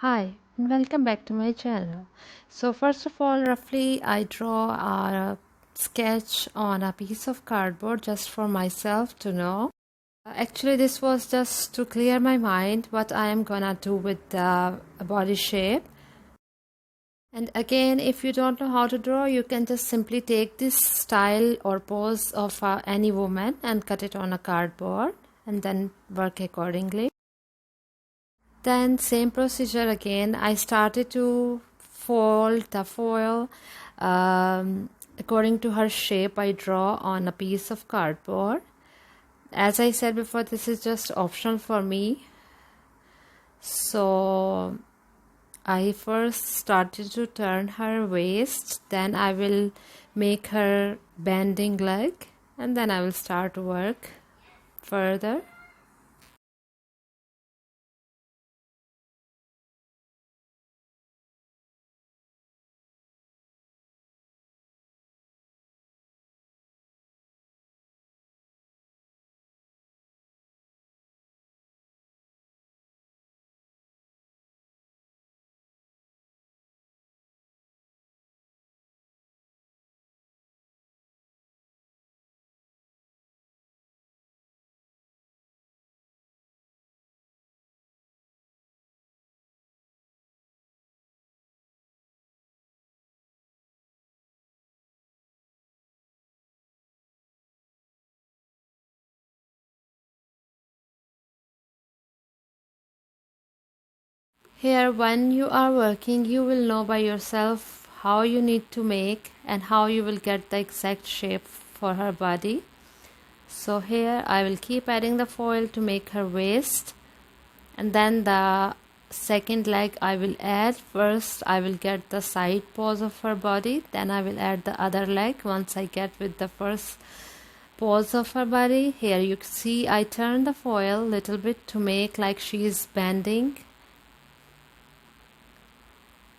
Hi and welcome back to my channel. So first of all, roughly I draw a sketch on a piece of cardboard just for myself to know. Actually, this was just to clear my mind what I am gonna do with the body shape. And again, if you don't know how to draw, you can just simply take this style or pose of any woman and cut it on a cardboard and then work accordingly. Then same procedure again. I started to fold the foil according to her shape I draw on a piece of cardboard. As I said before, this is just optional for me. So I first started to turn her waist, then I will make her bending leg, and then I will start to work further. Here, when you are working, you will know by yourself how you need to make and how you will get the exact shape for her body. So here I will keep adding the foil to make her waist, and then the second leg I will add. First I will get the side pose of her body, then I will add the other leg once I get with the first pose of her body. Here you see I turn the foil a little bit to make like she is bending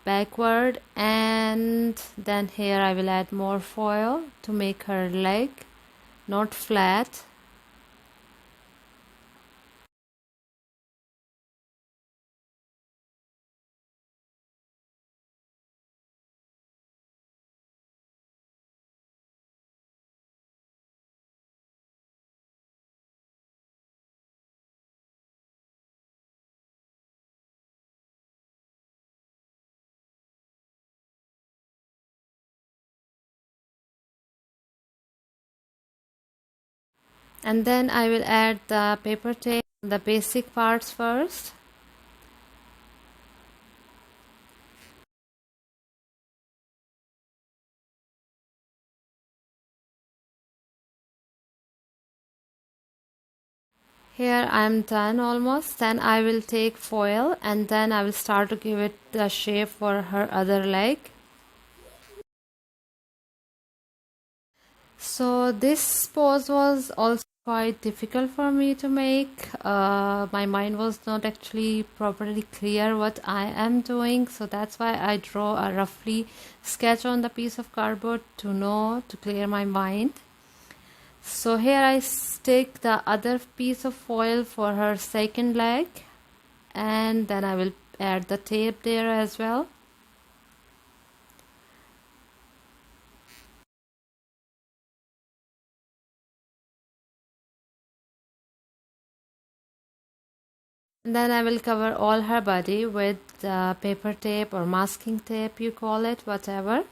backward, and then here I will add more foil to make her leg not flat. And then I will add the paper tape, the basic parts first. Here I am done almost. Then I will take foil and then I will start to give it the shape for her other leg. So this pose was also quite difficult for me to make. My mind was not actually properly clear what I am doing, so that's why I draw a roughly sketch on the piece of cardboard to know, to clear my mind. So here I stick the other piece of foil for her second leg, and then I will add the tape there as well. And then I will cover all her body with paper tape or masking tape, you call it, whatever.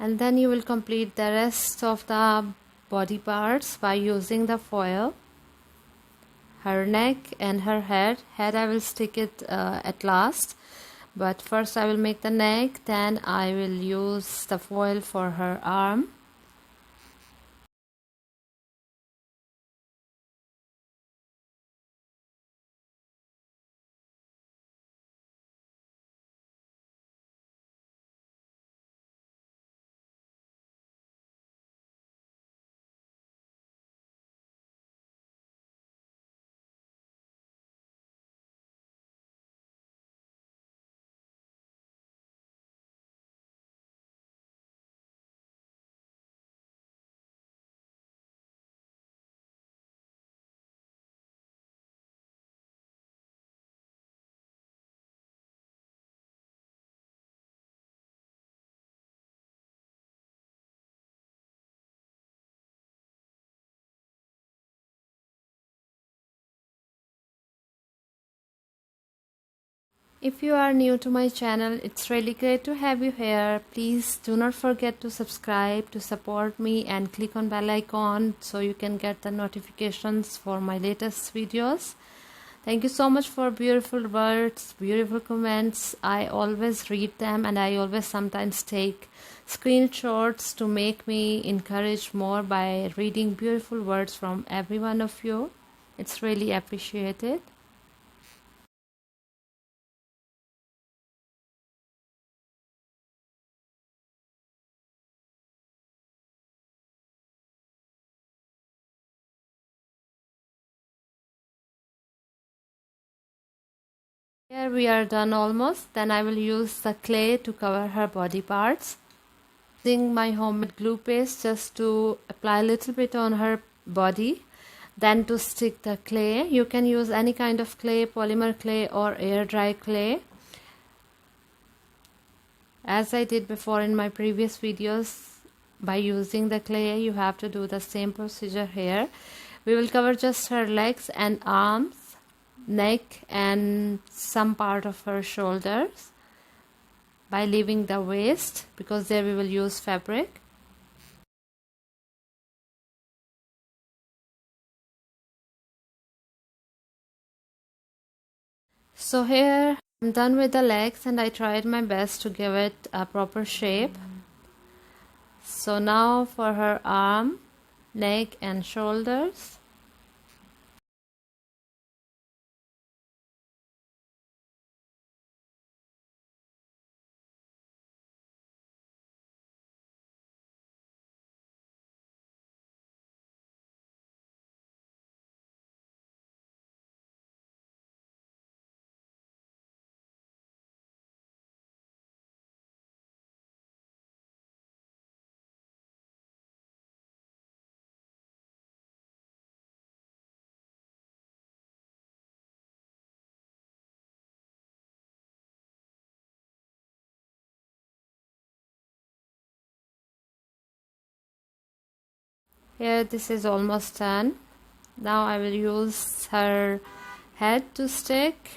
And then you will complete the rest of the body parts by using the foil. Her neck and her head. Head I will stick it at last. But first I will make the neck, then I will use the foil for her arm. If you are new to my channel, it's really great to have you here. Please do not forget to subscribe to support me and click on bell icon so you can get the notifications for my latest videos. Thank you so much for beautiful words, beautiful comments. I always read them and I always sometimes take screenshots to make me encourage more by reading beautiful words from every one of you. It's really appreciated. Here we are done almost. Then I will use the clay to cover her body parts. Using my homemade glue paste just to apply a little bit on her body. Then to stick the clay. You can use any kind of clay, polymer clay or air dry clay. As I did before in my previous videos, by using the clay, you have to do the same procedure here. We will cover just her legs and arms, neck and some part of her shoulders by leaving the waist, because there we will use fabric. So here I'm done with the legs and I tried my best to give it a proper shape. So now for her arm, neck and shoulders. Here this is almost done. Now I will use her head to stick.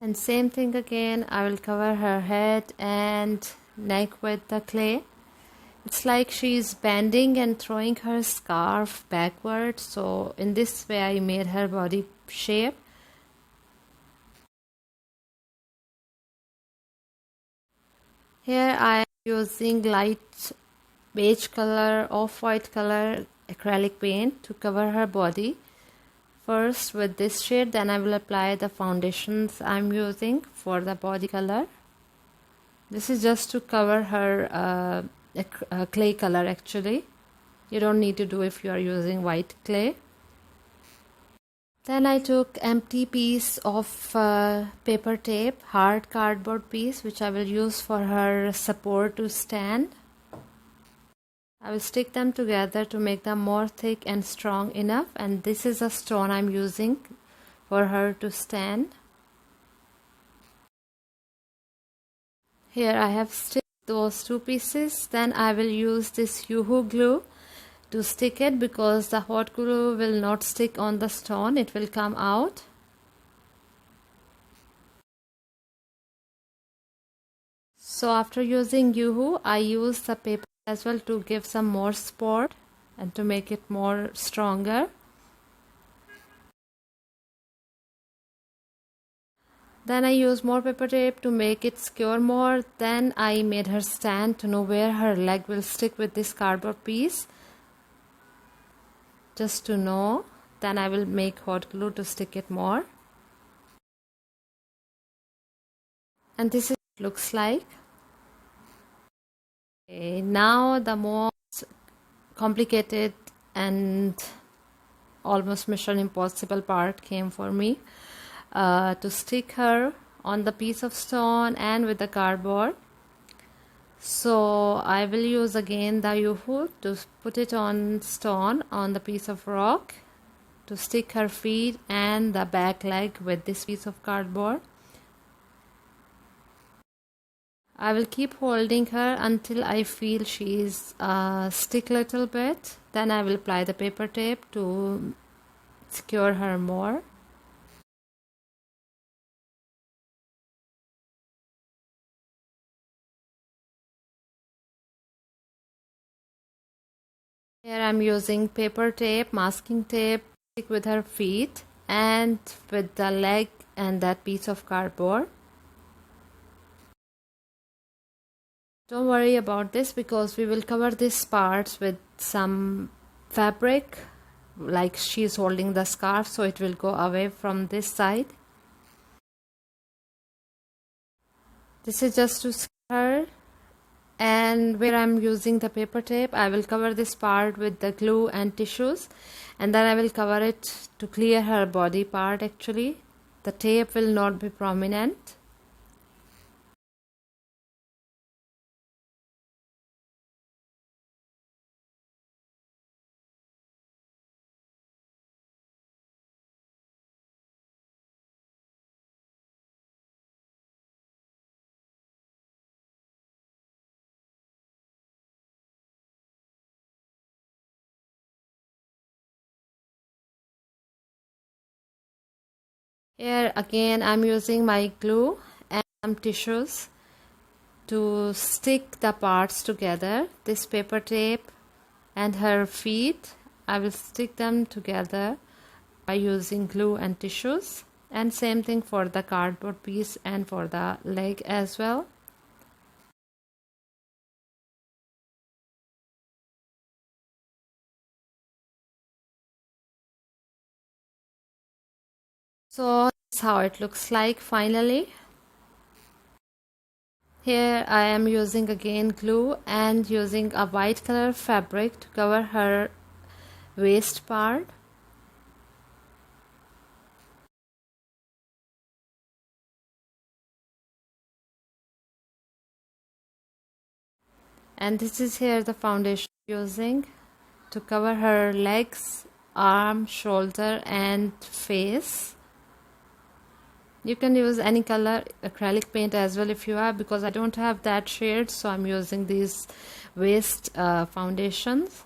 And same thing again, I will cover her head and neck with the clay. It's like she's bending and throwing her scarf backward. So in this way I made her body shape. Here I am using light beige color, off-white color acrylic paint to cover her body. First with this shade, then I will apply the foundations I'm using for the body color. This is just to cover her clay color actually. You don't need to do if you are using white clay. Then I took empty piece of paper tape, hard cardboard piece, which I will use for her support to stand. I will stick them together to make them more thick and strong enough, and this is a stone I'm using for her to stand. Here I have sticked those two pieces. Then I will use this Yoo-hoo glue to stick it, because the hot glue will not stick on the stone, it will come out. So after using Yoo-hoo, I use the paper as well to give some more support and to make it more stronger. Then I use more paper tape to make it secure more. Then I made her stand to know where her leg will stick with this cardboard piece, just to know. Then I will make hot glue to stick it more. And this is what it looks like. Okay, now the most complicated and almost mission impossible part came for me. To stick her on the piece of stone and with the cardboard. So I will use again the Yoo-hoo to put it on stone on the piece of rock, to stick her feet and the back leg with this piece of cardboard. I will keep holding her until I feel she's stick a little bit. Then I will apply the paper tape to secure her more. Here I'm using paper tape, masking tape, stick with her feet and with the leg and that piece of cardboard. Don't worry about this, because we will cover these parts with some fabric, like she's holding the scarf, so it will go away from this side. This is just to secure her. And where I'm using the paper tape, I will cover this part with the glue and tissues, and then I will cover it to clear her body part. Actually, the tape will not be prominent. Here again I'm using my glue and some tissues to stick the parts together. This paper tape and her feet, I will stick them together by using glue and tissues, and same thing for the cardboard piece and for the leg as well. So this is how it looks like finally. Here I am using again glue and using a white color fabric to cover her waist part. And this is here the foundation using to cover her legs, arm, shoulder and face. You can use any color acrylic paint as well if you have, because I don't have that shade, so I'm using these waist foundations.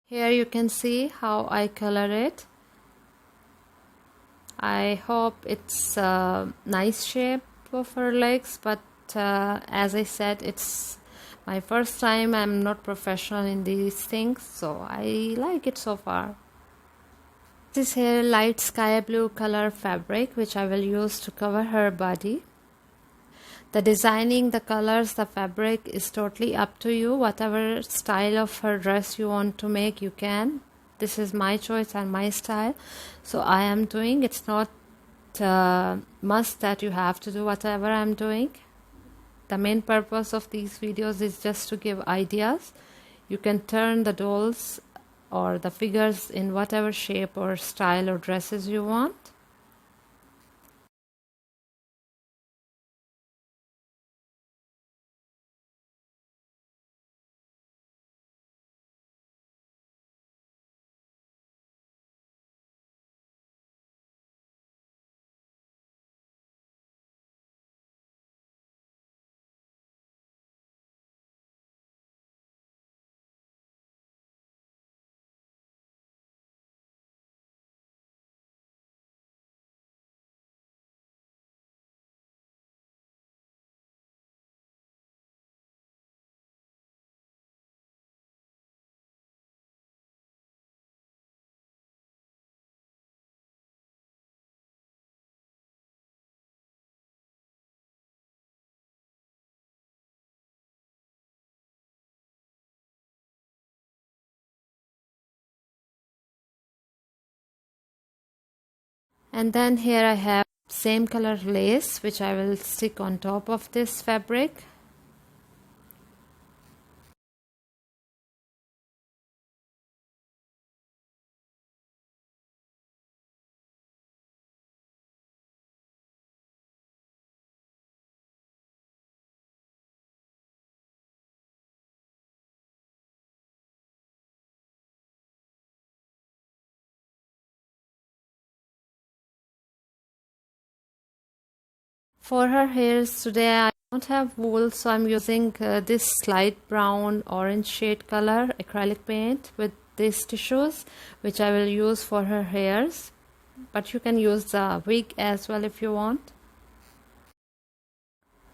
Here you can see how I color it. I hope it's a nice shape of her legs, but as I said, it's my first time. I'm not professional in these things, so I like it so far. This is here light sky blue color fabric, which I will use to cover her body. The designing, the colors, the fabric is totally up to you. Whatever style of her dress you want to make, you can. This is my choice and my style, so I am doing. It's not must that you have to do whatever I'm doing. The main purpose of these videos is just to give ideas. You can turn the dolls or the figures in whatever shape or style or dresses you want. And then here I have same color lace which I will stick on top of this fabric. For her hairs today I don't have wool, so I'm using this light brown orange shade color acrylic paint with these tissues which I will use for her hairs, but you can use the wig as well if you want.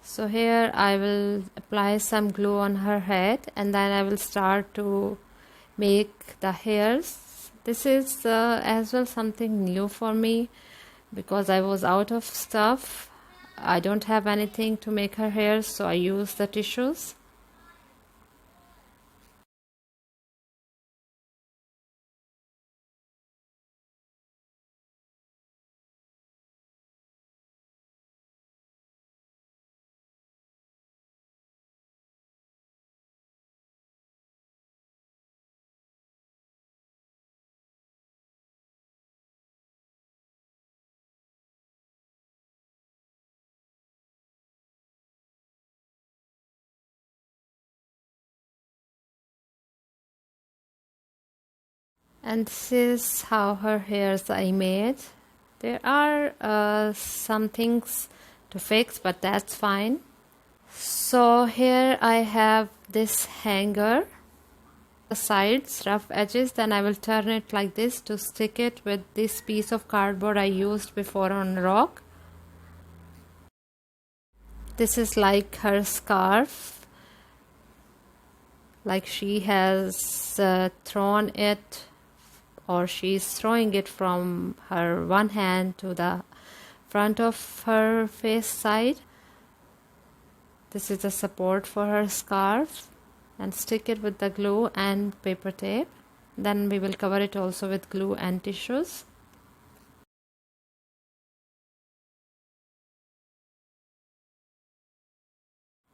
So here I will apply some glue on her head and then I will start to make the hairs. This is as well something new for me because I was out of stuff. I don't have anything to make her hair, so I use the tissues. And this is how her hairs I made. There are some things to fix, but that's fine. So here I have this hanger, the sides, rough edges, then I will turn it like this to stick it with this piece of cardboard I used before on rock. This is like her scarf, like she has thrown it, or she's throwing it from her one hand to the front of her face side. This is the support for her scarf, and stick it with the glue and paper tape. Then we will cover it also with glue and tissues.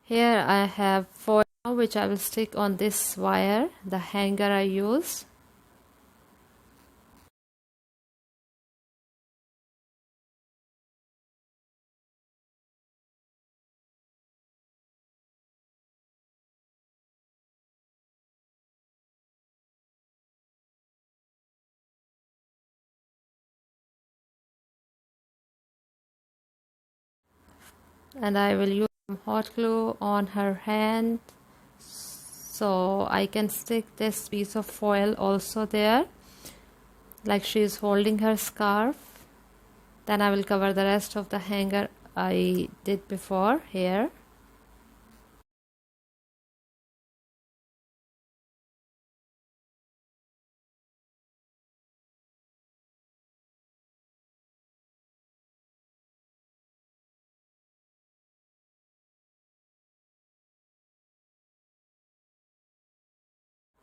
Here I have foil which I will stick on this wire, the hanger I used. And I will use some hot glue on her hand so I can stick this piece of foil also there, like she is holding her scarf. Then I will cover the rest of the hanger I did before here.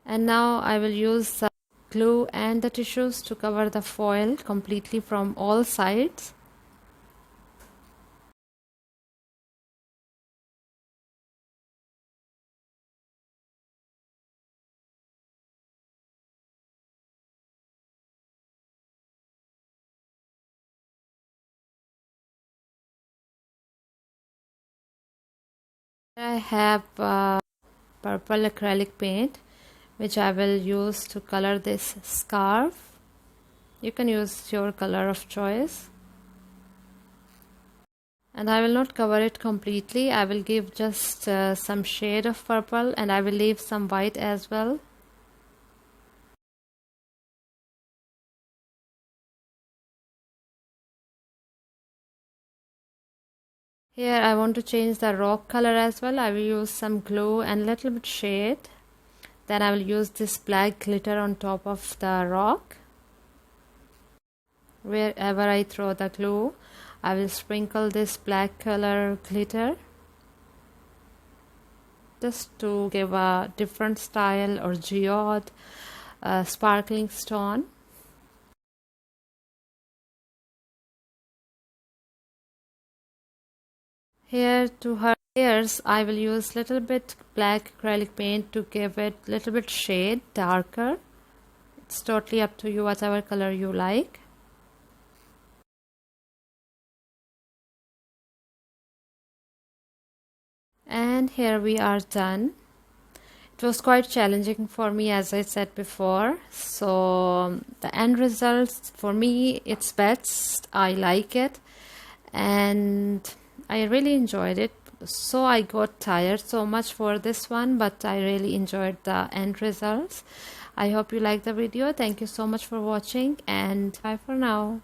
And now I will use the glue and the tissues to cover the foil completely from all sides. I have purple acrylic paint which I will use to color this scarf. You can use your color of choice. And I will not cover it completely. I will give just some shade of purple, and I will leave some white as well. Here I want to change the rock color as well. I will use some glue and little bit shade. Then I will use this black glitter on top of the rock. Wherever I throw the glue, I will sprinkle this black color glitter just to give a different style or geode, sparkling stone. Here to her ears, I will use little bit black acrylic paint to give it little bit shade darker. It's totally up to you, whatever color you like. And here we are done. It was quite challenging for me, as I said before. So the end results for me, it's best. I like it and I really enjoyed it. So I got tired so much for this one, but I really enjoyed the end results. I hope you liked the video. Thank you so much for watching and bye for now.